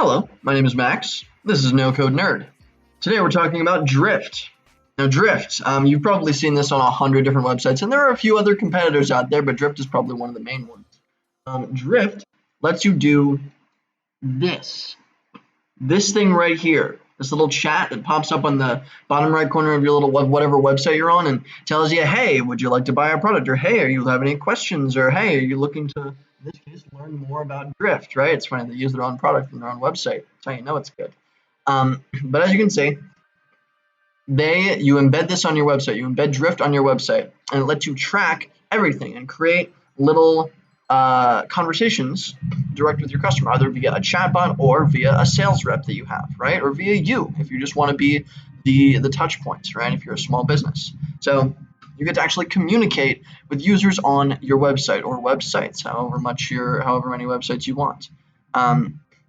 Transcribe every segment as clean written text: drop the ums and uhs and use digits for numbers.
Hello, my name is Max. This is No Code Nerd. Today we're talking about Drift. Now, Drift, you've probably seen this on 100 different websites, and there are a few other competitors out there, but Drift is probably one of the main ones. Drift lets you do this thing right here, this little chat that pops up on the bottom right corner of your little whatever website you're on and tells you, hey, would you like to buy our product? Or hey, are you have any questions? Or hey, are you looking to, in this case, learn more about Drift, right? It's funny, they use their own product from their own website. That's how you know it's good. But as you can see, you embed this on your website. You embed Drift on your website, and it lets you track everything and create little conversations direct with your customer, either via a chatbot or via a sales rep that you have, right? Or via you, if you just want to be the touch points, right? If you're a small business. So you get to actually communicate with users on your website or websites, however many websites you want.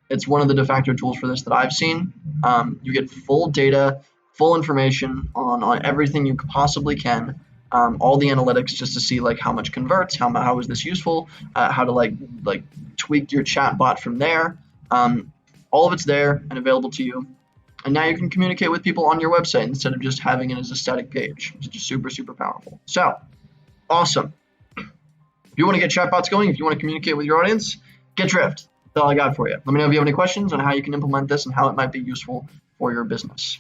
It's one of the de facto tools for this that I've seen. You get full data, full information on everything you possibly can. All the analytics just to see like how much converts, how is this useful, how to like tweak your chat bot from there. All of it's there and available to you. And now you can communicate with people on your website instead of just having it as a static page, which is just super, super powerful. So awesome. If you want to get chatbots going, if you want to communicate with your audience, get Drift. That's all I got for you. Let me know if you have any questions on how you can implement this and how it might be useful for your business.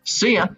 See ya.